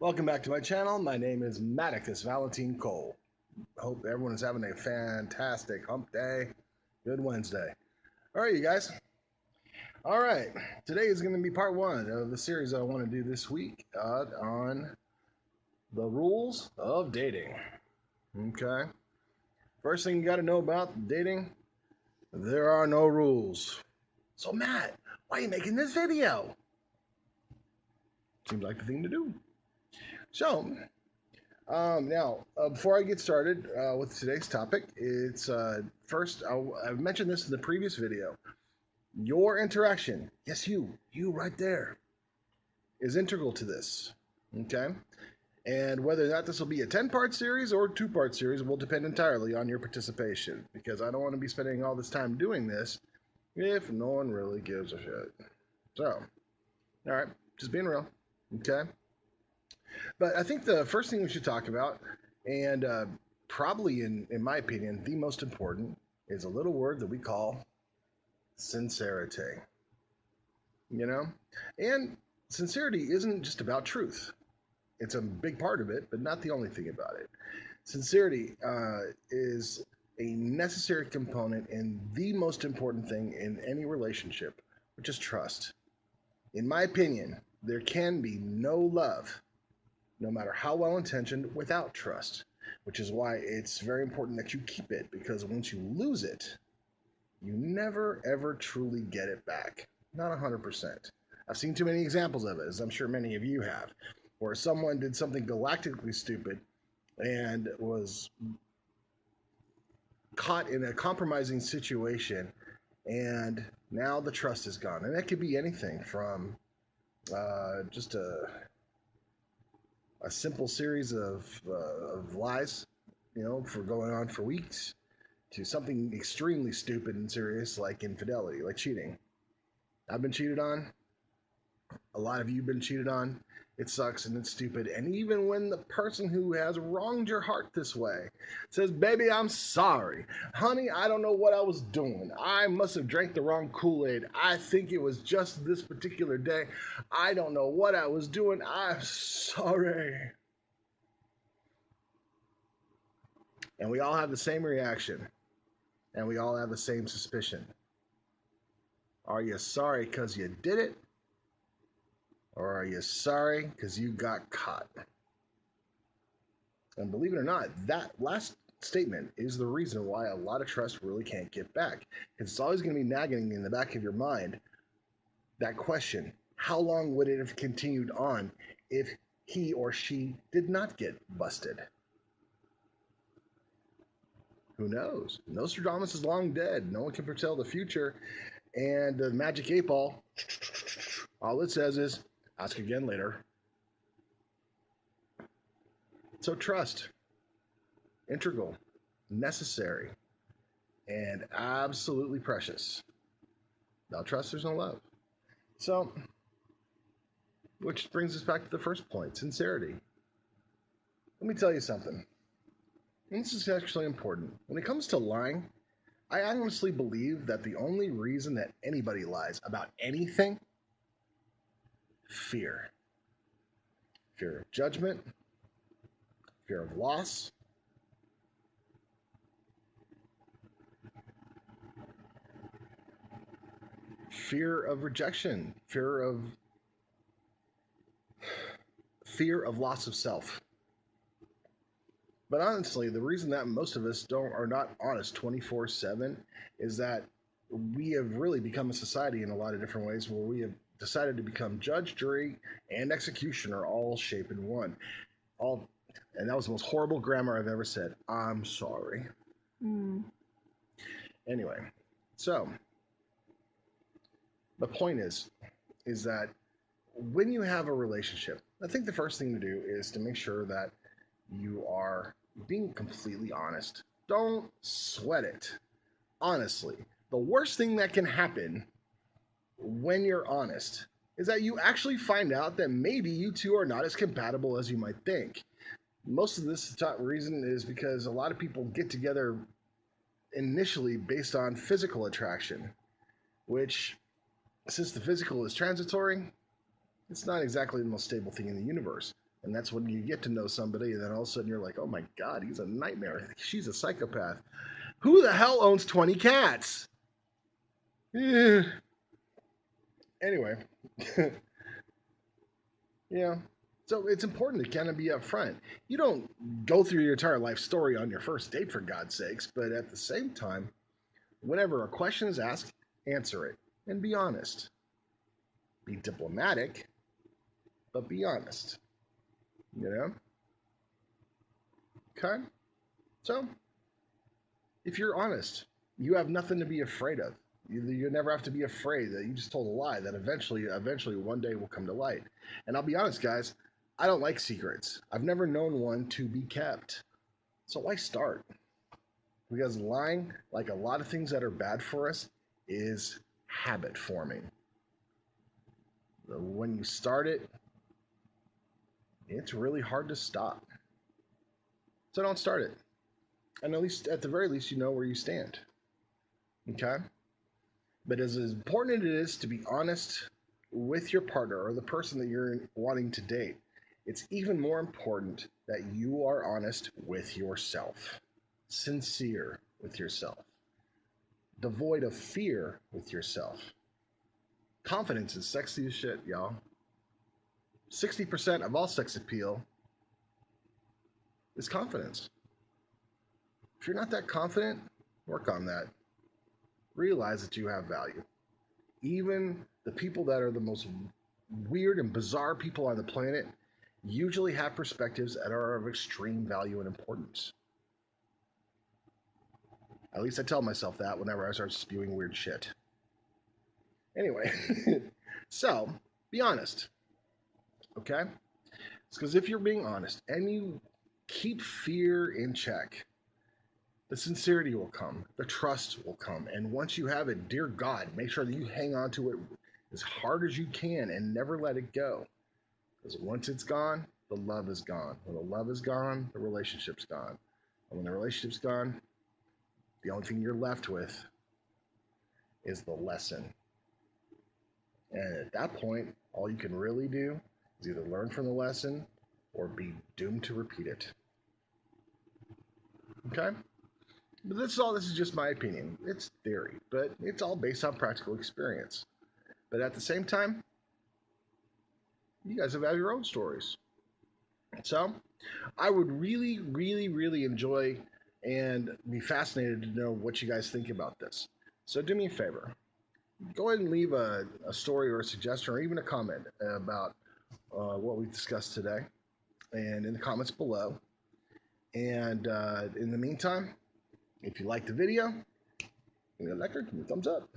Welcome back to my channel. My name is Maticus Valentine Cole. Hope everyone is having a fantastic hump day. Good Wednesday. All right, you guys. All right, today is going to be part one of the series I want to do this week on the rules of dating. Okay. First thing you got to know about dating, there are no rules. So, Matt, why are you making this video? Seems like the thing to do. So, before I get started with today's topic, it's first, I've mentioned this in the previous video. Your interaction, yes, you right there, is integral to this. Okay? And whether or not this will be a 10-part series or a 2-part series will depend entirely on your participation, because I don't want to be spending all this time doing this if no one really gives a shit. So, all right, just being real. Okay? But I think the first thing we should talk about, and probably in my opinion, the most important, is a little word that we call sincerity. You know? And sincerity isn't just about truth. It's a big part of it, but not the only thing about it. Sincerity is a necessary component and the most important thing in any relationship, which is trust. In my opinion, there can be no love, no matter how well intentioned, without trust, which is why it's very important that you keep it, because once you lose it, you never ever truly get it back. Not 100%. I've seen too many examples of it, as I'm sure many of you have, where someone did something galactically stupid and was caught in a compromising situation, and now the trust is gone. And that could be anything from just a simple series of lies, for going on for weeks, to something extremely stupid and serious like infidelity, like cheating. I've been cheated on. A lot of you have been cheated on. It sucks and it's stupid. And even when the person who has wronged your heart this way says, "Baby, I'm sorry. Honey, I don't know what I was doing. I must have drank the wrong Kool-Aid. I think it was just this particular day. I don't know what I was doing. I'm sorry." And we all have the same reaction. And we all have the same suspicion. Are you sorry because you did it? Or are you sorry because you got caught? And believe it or not, that last statement is the reason why a lot of trust really can't get back. It's always going to be nagging in the back of your mind, that question: how long would it have continued on if he or she did not get busted? Who knows? Nostradamus is long dead. No one can foretell the future. And the magic 8 ball, all it says is, ask again later. So trust, integral, necessary, and absolutely precious. Without trust, there's no love. So, which brings us back to the first point, sincerity. Let me tell you something. And this is actually important. When it comes to lying, I honestly believe that the only reason that anybody lies about anything, fear. Fear of judgment, fear of loss, fear of rejection, fear of loss of self. But honestly, the reason that most of us are not honest 24/7 is that we have really become a society in a lot of different ways where we have decided to become judge, jury, and executioner all shape in one. All, and that was the most horrible grammar I've ever said. I'm sorry. Anyway, so the point is that when you have a relationship, I think the first thing to do is to make sure that you are being completely honest. Don't sweat it. Honestly, the worst thing that can happen when you're honest is that you actually find out that maybe you two are not as compatible as you might think. Most of this reason is because a lot of people get together initially based on physical attraction, which, since the physical is transitory, it's not exactly the most stable thing in the universe. And that's when you get to know somebody, and then all of a sudden you're like, oh my God, he's a nightmare. She's a psychopath. Who the hell owns 20 cats? Yeah. Anyway, yeah. So it's important to kind of be upfront. You don't go through your entire life story on your first date, for God's sakes, but at the same time, whenever a question is asked, answer it and be honest. Be diplomatic, but be honest. You know? Okay? So, if you're honest, you have nothing to be afraid of. You never have to be afraid that you just told a lie that eventually one day will come to light. And I'll be honest, guys, I don't like secrets. I've never known one to be kept. So why start? Because lying, like a lot of things that are bad for us, is habit forming. When you start it, it's really hard to stop. So don't start it. And at the very least, you know where you stand. Okay? But as important it is to be honest with your partner or the person that you're wanting to date, it's even more important that you are honest with yourself, sincere with yourself, devoid of fear with yourself. Confidence is sexy as shit, y'all. 60% of all sex appeal is confidence. If you're not that confident, work on that. Realize that you have value. Even the people that are the most weird and bizarre people on the planet usually have perspectives that are of extreme value and importance. At least I tell myself that whenever I start spewing weird shit. Anyway, so be honest, okay? It's because if you're being honest and you keep fear in check, the sincerity will come, the trust will come. And once you have it, dear God, make sure that you hang on to it as hard as you can and never let it go. Because once it's gone, the love is gone. When the love is gone, the relationship's gone. And when the relationship's gone, the only thing you're left with is the lesson. And at that point, all you can really do is either learn from the lesson or be doomed to repeat it. Okay? But this is just my opinion. It's theory, but it's all based on practical experience. But at the same time, you guys have had your own stories. So I would really, really, really enjoy and be fascinated to know what you guys think about this. So do me a favor. Go ahead and leave a story or a suggestion or even a comment about what we discussed today and in the comments below. And in the meantime, if you like the video, give me a like, give me a thumbs up.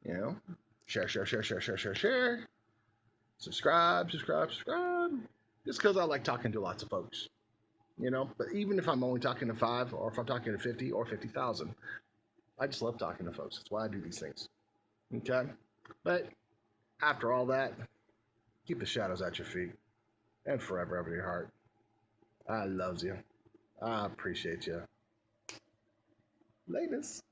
You know, share. Subscribe. Just because I like talking to lots of folks. You know, but even if I'm only talking to 5 or if I'm talking to 50 or 50,000, I just love talking to folks. That's why I do these things. Okay? But after all that, keep the shadows at your feet and forever over your heart. I loves you. I appreciate you. Latest.